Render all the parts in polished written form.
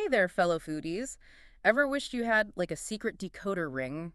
Hey there, fellow foodies. Ever wished you had like a secret decoder ring,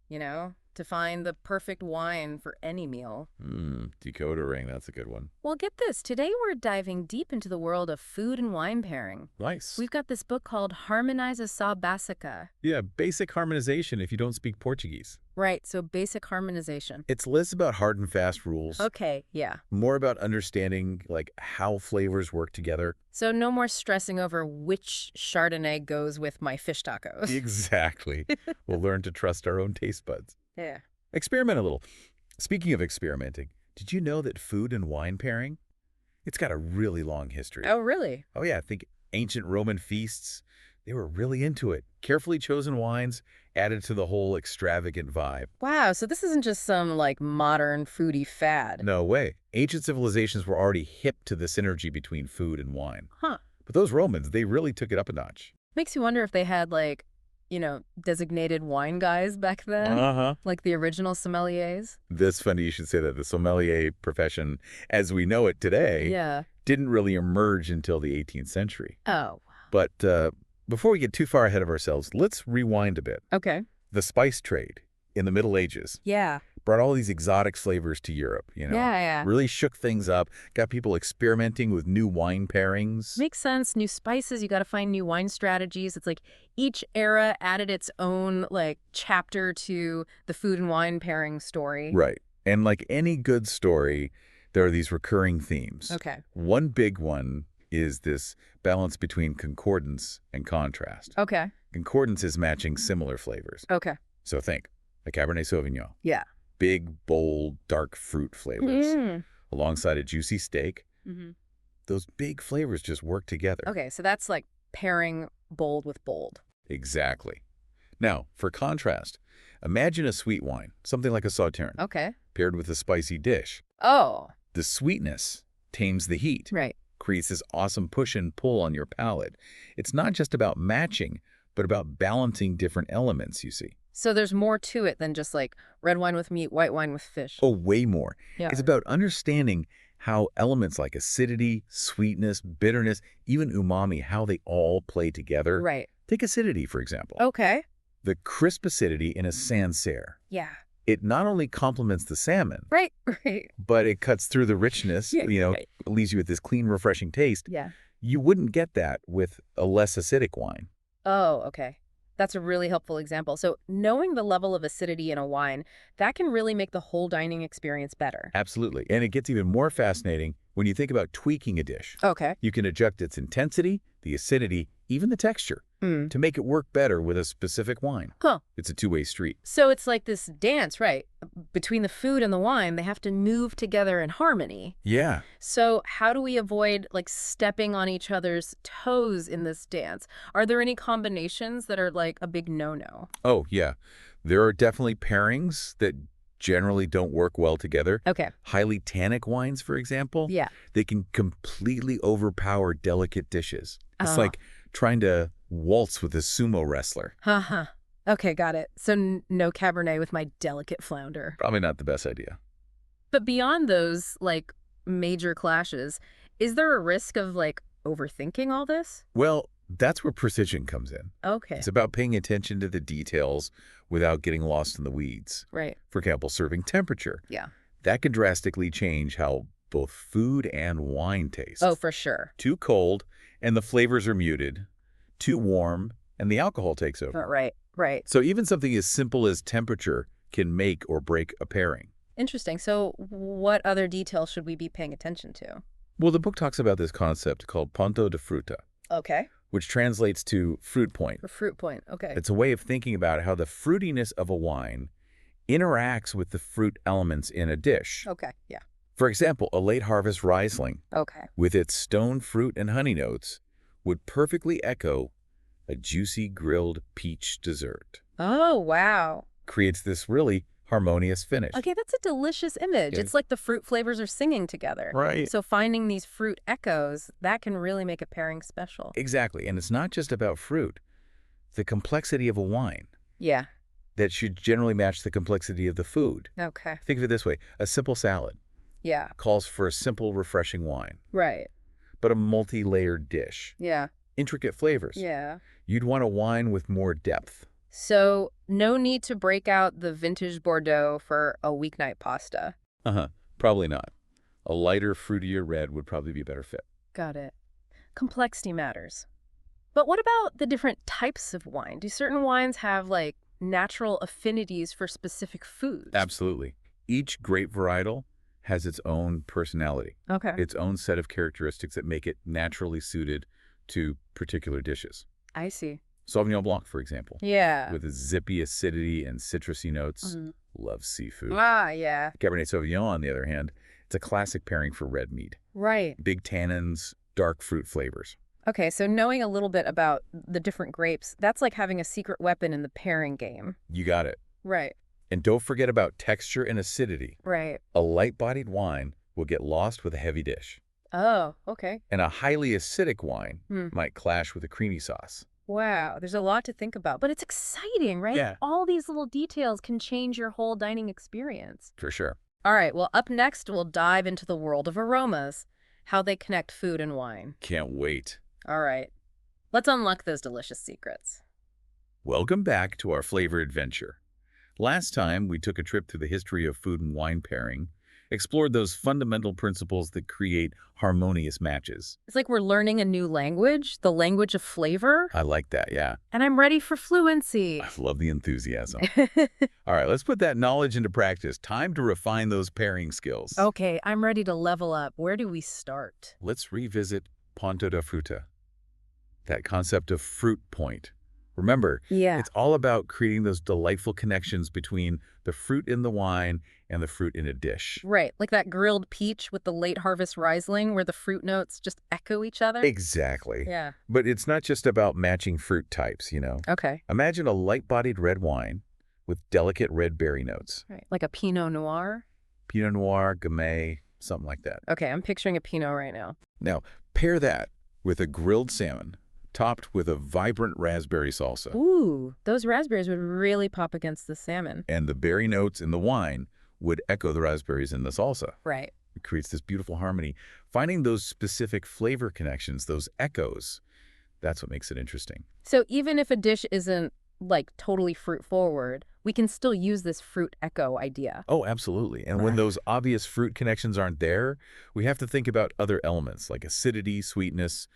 to find the perfect wine for any meal? Decoder ring, that's a good one. Well, get this. Today we're diving deep into the world of food and wine pairing. Nice. We've got this book called Harmonize a Só Básica. Yeah, basic harmonization if you don't speak Portuguese. Right, so basic harmonization. It's less about hard and fast rules, Okay, yeah. more about understanding how flavors work together. So no more stressing over which Chardonnay goes with my fish tacos. Exactly. We'll learn to trust our own taste buds. Yeah. Experiment a little. Speaking of experimenting, did you know that food and wine pairing, it's got a really long history. Oh, really? Oh yeah, think ancient Roman feasts. They were really into it. Carefully chosen wines added to the whole extravagant vibe. Wow, so this isn't just some like modern foodie fad. No way. Ancient civilizations were already hip to the synergy between food and wine. Huh. But those Romans, they really took it up a notch. Makes you wonder if they had like, designated wine guys back then, Uh-huh. like the original sommeliers. That's funny you should say that. The sommelier profession, as we know it today, Yeah. didn't really emerge until the 18th century. Oh, But before we get too far ahead of ourselves, let's rewind a bit. okay. The spice trade in the Middle Ages Yeah. brought all these exotic flavors to Europe, Yeah. really shook things up, got people experimenting with new wine pairings. Makes sense. New spices, you got to find new wine strategies. It's like each era added its own like chapter to the food and wine pairing story. Right. And like any good story, there are these recurring themes. Okay. One big one is this balance between concordance and contrast. Okay. Concordance is matching similar flavors. Okay. So think, a Cabernet Sauvignon. Yeah. Big, bold, dark fruit flavors. Mm. Alongside a juicy steak, Hmm. those big flavors just work together. Okay, so that's like pairing bold with bold. Exactly. Now, for contrast, imagine a sweet wine, something like a Sauterne, Okay. paired with a spicy dish. Oh, The sweetness tames the heat, right. creates this awesome push and pull on your palate. It's not just about matching, but about balancing different elements, you see. So there's more to it than just like red wine with meat, white wine with fish. Oh, way more. Yeah. It's about understanding how elements like acidity, sweetness, bitterness, even umami, how they all play together. Right. Take acidity, for example. Okay. The crisp acidity in a Sancerre. Yeah. It not only complements the salmon, Right. Right. but it cuts through the richness, Yeah, right. leaves you with this clean, refreshing taste. Yeah. You wouldn't get that with a less acidic wine. Oh, okay. That's a really helpful example. So knowing the level of acidity in a wine, that can really make the whole dining experience better. Absolutely. And it gets even more fascinating when you think about tweaking a dish. Okay. You can adjust its intensity, the acidity, even the texture to make it work better with a specific wine. Huh. It's a two-way street. So it's like this dance, right? Between the food and the wine, they have to move together in harmony. Yeah. So how do we avoid like stepping on each other's toes in this dance? Are there any combinations that are like a big no-no? Oh, yeah. There are definitely pairings that generally don't work well together. Okay. Highly tannic wines, for example, Yeah. they can completely overpower delicate dishes. It's Oh. like trying to waltz with a sumo wrestler. Huh. Okay, got it. So no Cabernet with my delicate flounder. Probably not the best idea. But beyond those like major clashes, is there a risk of like overthinking all this? Well, that's where precision comes in. Okay. It's about paying attention to the details without getting lost in the weeds. Right. For example, serving temperature. Yeah. That can drastically change how both food and wine taste. Oh, for sure. Too cold, and the flavors are muted. Too warm, and the alcohol takes over. Right. Right. So even something as simple as temperature can make or break a pairing. Interesting. So what other details should we be paying attention to? Well, the book talks about this concept called ponto de fruta, Okay. which translates to fruit point. For fruit point. Okay. It's a way of thinking about how the fruitiness of a wine interacts with the fruit elements in a dish. Okay. Yeah. For example, a late harvest Riesling, Okay. with its stone fruit and honey notes, would perfectly echo a juicy grilled peach dessert. Oh, wow. Creates this really harmonious finish. Okay, that's a delicious image. Yeah. It's like the fruit flavors are singing together. Right. So finding these fruit echoes, that can really make a pairing special. Exactly. And it's not just about fruit. The complexity of a wine Yeah. that should generally match the complexity of the food. Okay. Think of it this way. A simple salad Yeah. calls for a simple, refreshing wine. Right. But a multi-layered dish Yeah. intricate flavors. Yeah. You'd want a wine with more depth. So no need to break out the vintage Bordeaux for a weeknight pasta. Uh-huh. Probably not. A lighter, fruitier red would probably be a better fit. Got it. Complexity matters. But what about the different types of wine? Do certain wines have, like, natural affinities for specific foods? Absolutely. Each grape varietal has its own personality, Okay. its own set of characteristics that make it naturally suited to particular dishes. I see. Sauvignon Blanc, for example, Yeah. with its zippy acidity and citrusy notes, Mhm. loves seafood. Ah, yeah. Cabernet Sauvignon, on the other hand, it's a classic pairing for red meat. Right. Big tannins, dark fruit flavors. Okay, so knowing a little bit about the different grapes, that's like having a secret weapon in the pairing game. You got it. Right. And don't forget about texture and acidity. Right. A light-bodied wine will get lost with a heavy dish, Oh, okay. and a highly acidic wine Hmm. might clash with a creamy sauce. Wow, there's a lot to think about, but it's exciting, right? Yeah. All these little details can change your whole dining experience. For sure. All right, well, up next, we'll dive into the world of aromas, how they connect food and wine. Can't wait. All right, let's unlock those delicious secrets. Welcome back to our flavor adventure. Last time, we took a trip through the history of food and wine pairing, explored those fundamental principles that create harmonious matches. It's like we're learning a new language, the language of flavor, I like that, yeah. and I'm ready for fluency. I love the enthusiasm. All right, let's put that knowledge into practice. Time to refine those pairing skills. Okay, I'm ready to level up. Where do we start? Let's revisit Ponto da Fruta, that concept of fruit point. Remember, Yeah. it's all about creating those delightful connections between the fruit in the wine and the fruit in a dish. Right, like that grilled peach with the late harvest Riesling where the fruit notes just echo each other. Exactly. Yeah. But it's not just about matching fruit types, you know. Okay. Imagine a light-bodied red wine with delicate red berry notes. Right. Like a Pinot Noir. Pinot Noir, Gamay, something like that. Okay, I'm picturing a Pinot right now. Now, pair that with a grilled salmon topped with a vibrant raspberry salsa. Ooh, those raspberries would really pop against the salmon. And the berry notes in the wine would echo the raspberries in the salsa. Right. It creates this beautiful harmony. Finding those specific flavor connections, those echoes, that's what makes it interesting. So even if a dish isn't like totally fruit forward, we can still use this fruit echo idea. Oh, absolutely. And when those obvious fruit connections aren't there, we have to think about other elements like acidity, sweetness,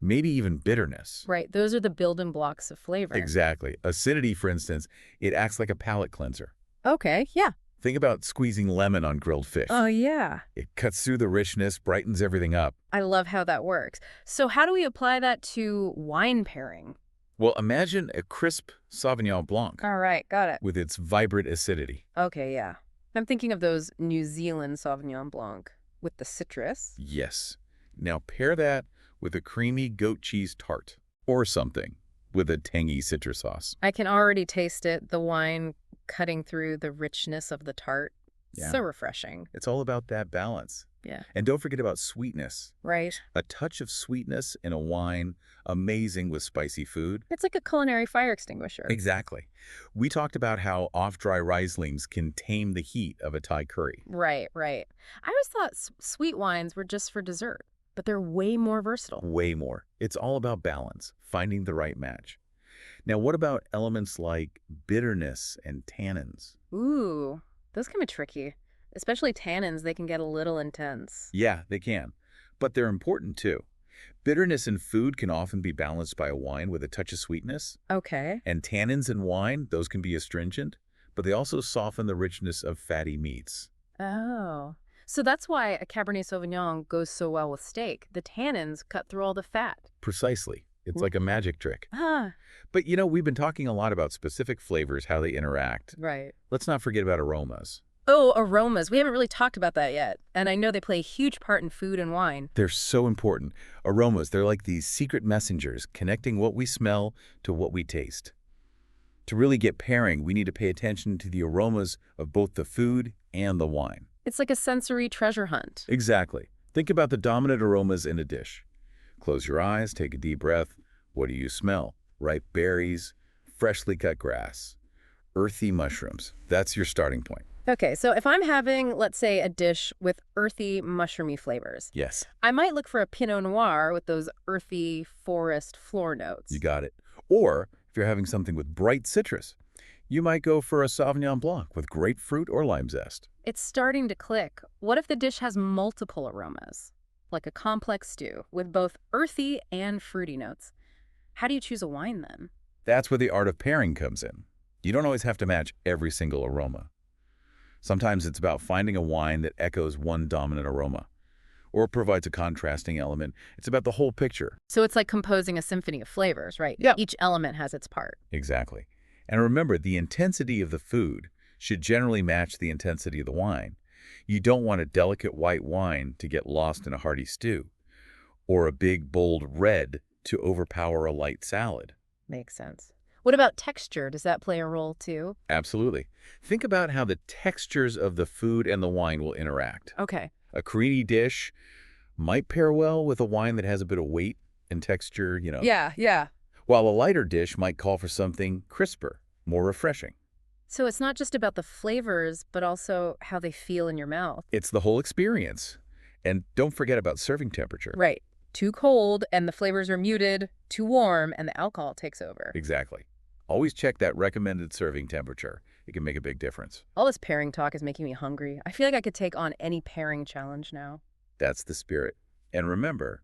maybe even bitterness. Right, those are the building blocks of flavor. Exactly. Acidity, for instance, it acts like a palate cleanser. Okay, yeah. Think about squeezing lemon on grilled fish. Oh, yeah. It cuts through the richness, brightens everything up. I love how that works. So how do we apply that to wine pairing? Well, imagine a crisp Sauvignon Blanc All right, got it. with its vibrant acidity. Okay, yeah. I'm thinking of those New Zealand Sauvignon Blanc with the citrus. Yes. Now pair that with a creamy goat cheese tart or something with a tangy citrus sauce. I can already taste it, the wine cutting through the richness of the tart. Yeah. So refreshing. It's all about that balance. Yeah. And don't forget about sweetness. Right. A touch of sweetness in a wine, amazing with spicy food. It's like a culinary fire extinguisher. Exactly. We talked about how off-dry Rieslings can tame the heat of a Thai curry. Right, right. I always thought sweet wines were just for dessert, but they're way more versatile. Way more. It's all about balance, finding the right match. Now, what about elements like bitterness and tannins? Ooh, those can be tricky. Especially tannins, they can get a little intense. Yeah, they can, but they're important too. Bitterness in food can often be balanced by a wine with a touch of sweetness, Okay. and tannins in wine, those can be astringent, but they also soften the richness of fatty meats. Oh. So that's why a Cabernet Sauvignon goes so well with steak. The tannins cut through all the fat. Precisely. It's like a magic trick. Ah, But you know, we've been talking a lot about specific flavors, how they interact. right. Let's not forget about aromas. Oh, aromas. We haven't really talked about that yet. And I know they play a huge part in food and wine. They're so important. Aromas, they're like these secret messengers connecting what we smell to what we taste. To really get pairing, we need to pay attention to the aromas of both the food and the wine. It's like a sensory treasure hunt. Exactly. Think about the dominant aromas in a dish. Close your eyes, take a deep breath. What do you smell? Ripe berries, freshly cut grass, earthy mushrooms. That's your starting point. Okay, so if I'm having, let's say, a dish with earthy, mushroomy flavors, Yes, I might look for a Pinot Noir with those earthy forest floor you notes. got it. Or if you're having something with bright citrus, you might go for a Sauvignon Blanc with grapefruit or lime zest. It's starting to click. What if the dish has multiple aromas? Like a complex stew with both earthy and fruity notes. How do you choose a wine then? That's where the art of pairing comes in. You don't always have to match every single aroma. Sometimes it's about finding a wine that echoes one dominant aroma or provides a contrasting element. It's about the whole picture. So it's like composing a symphony of flavors, right? Yep. Each element has its part. Exactly. And remember, the intensity of the food should generally match the intensity of the wine. You don't want a delicate white wine to get lost in a hearty stew, or a big, bold red to overpower a light salad. Makes sense. What about texture? Does that play a role too? Absolutely. Think about how the textures of the food and the wine will interact. Okay. A creamy dish might pair well with a wine that has a bit of weight and texture, Yeah. while a lighter dish might call for something crisper, more refreshing. So it's not just about the flavors, but also how they feel in your mouth. It's the whole experience. And don't forget about serving temperature. Right. Too cold and the flavors are muted. Too warm and the alcohol takes over. Exactly. Always check that recommended serving temperature. It can make a big difference. All this pairing talk is making me hungry. I feel like I could take on any pairing challenge now. That's the spirit. And remember,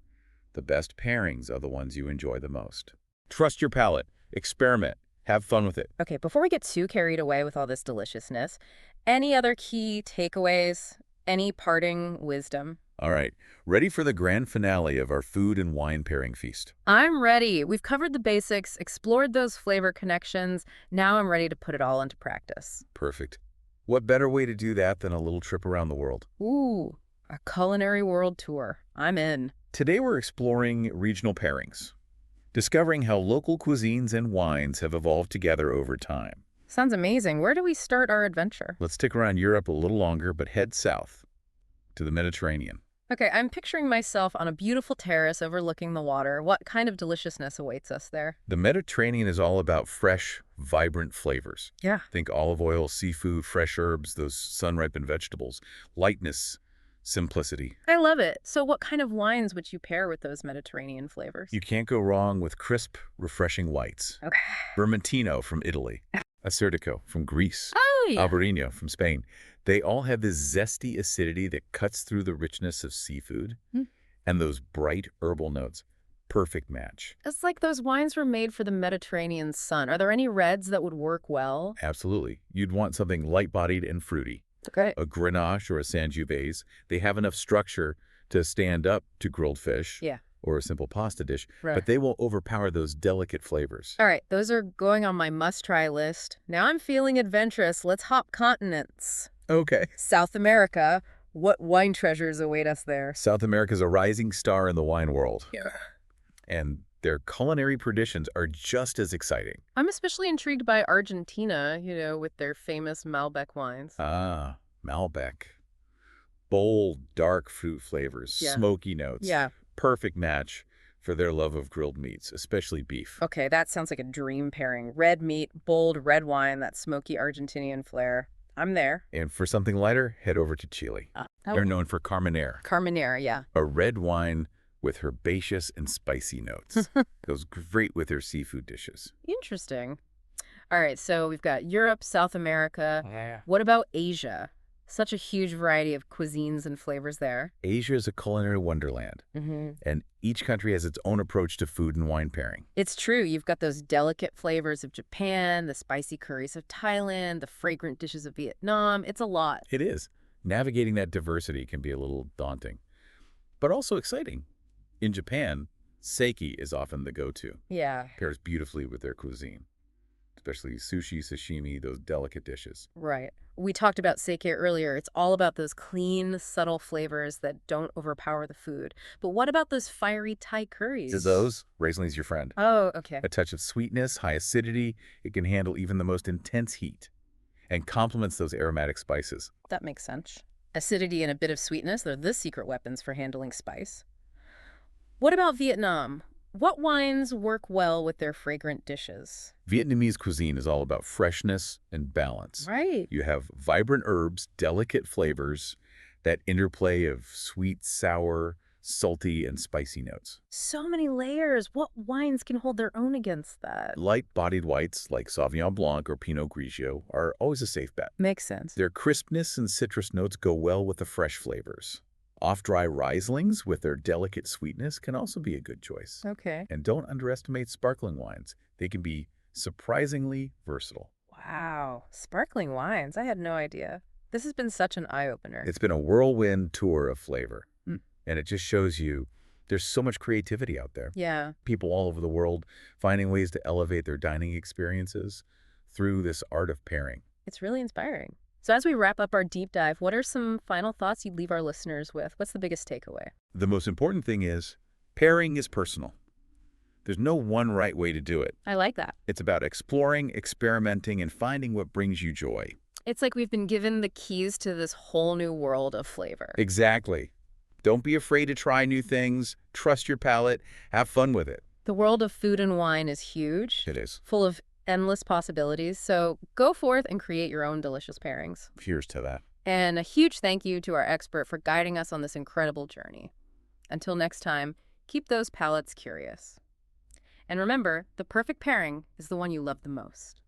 the best pairings are the ones you enjoy the most. Trust your palate. Experiment. Have fun with it. Okay, before we get too carried away with all this deliciousness, any other key takeaways? Any parting wisdom? All right. Ready for the grand finale of our food and wine pairing feast. I'm ready. We've covered the basics, explored those flavor connections. Now I'm ready to put it all into practice. Perfect. What better way to do that than a little trip around the world? Ooh, a culinary world tour. I'm in. Today we're exploring regional pairings, discovering how local cuisines and wines have evolved together over time. Sounds amazing. Where do we start our adventure? Let's stick around Europe a little longer, but head south to the Mediterranean. Okay, I'm picturing myself on a beautiful terrace overlooking the water. What kind of deliciousness awaits us there? The Mediterranean is all about fresh, vibrant flavors. Yeah. Think olive oil, seafood, fresh herbs, those sun-ripened vegetables, lightness, simplicity. I love it. So what kind of wines would you pair with those Mediterranean flavors? You can't go wrong with crisp, refreshing whites. Okay. Vermentino from Italy, Assyrtiko from Greece, Oh, yeah. Albarino from Spain. They all have this zesty acidity that cuts through the richness of seafood Hmm. and those bright herbal notes. Perfect match. It's like those wines were made for the Mediterranean sun. Are there any reds that would work well? Absolutely. You'd want something light-bodied and fruity. Okay. A Grenache or a Sangiovese, they have enough structure to stand up to grilled fish Yeah. or a simple pasta dish, Right. but they will overpower those delicate flavors. All right, those are going on my must-try list. Now I'm feeling adventurous. Let's hop continents. Okay. South America. What wine treasures await us there? South America's a rising star in the wine world. Yeah. And their culinary traditions are just as exciting. I'm especially intrigued by Argentina, with their famous Malbec wines. Ah, Malbec. Bold, dark fruit flavors, Yeah. smoky notes. Yeah. Perfect match for their love of grilled meats, especially beef. Okay, that sounds like a dream pairing. Red meat, bold red wine, that smoky Argentinian flair. I'm there. And for something lighter, head over to Chile. They're known for Carmenere, Carmenere, yeah. a red wine with herbaceous and spicy notes. Goes great with their seafood dishes. Interesting. All right, so we've got Europe, South America. Yeah. What about Asia? Such a huge variety of cuisines and flavors there. Asia is a culinary wonderland, and each country has its own approach to food and wine pairing. It's true. You've got those delicate flavors of Japan, the spicy curries of Thailand, the fragrant dishes of Vietnam. It's a lot. It is. Navigating that diversity can be a little daunting, but also exciting. In Japan, sake is often the go-to. Yeah, Pairs beautifully with their cuisine, especially sushi, sashimi, those delicate dishes. right. We talked about sake earlier. It's all about those clean, subtle flavors that don't overpower the food. But what about those fiery Thai curries? Raisin's your friend. Oh, okay. A touch of sweetness, high acidity, it can handle even the most intense heat and complements those aromatic spices. That makes sense. Acidity and a bit of sweetness, they're the secret weapons for handling spice. What about Vietnam? What wines work well with their fragrant dishes? Vietnamese cuisine is all about freshness and balance. Right. You have vibrant herbs, delicate flavors, that interplay of sweet, sour, salty, and spicy notes. So many layers. What wines can hold their own against that? Light-bodied whites like Sauvignon Blanc or Pinot Grigio are always a safe bet. Makes sense. Their crispness and citrus notes go well with the fresh flavors. Off-dry Rieslings with their delicate sweetness can also be a good choice. Okay. And don't underestimate sparkling wines. They can be surprisingly versatile. Wow. Sparkling wines. I had no idea. This has been such an eye-opener. It's been a whirlwind tour of flavor. Mm. And it just shows you there's so much creativity out there. Yeah. People all over the world finding ways to elevate their dining experiences through this art of pairing. It's really inspiring. So as we wrap up our deep dive, what are some final thoughts you'd leave our listeners with? What's the biggest takeaway? The most important thing is pairing is personal. There's no one right way to do it. I like that. It's about exploring, experimenting, and finding what brings you joy. It's like we've been given the keys to this whole new world of flavor. Exactly. Don't be afraid to try new things. Trust your palate. Have fun with it. The world of food and wine is huge, It is. full of endless possibilities. So go forth and create your own delicious pairings. Here's to that. And a huge thank you to our expert for guiding us on this incredible journey. Until next time, keep those palates curious. And remember, the perfect pairing is the one you love the most.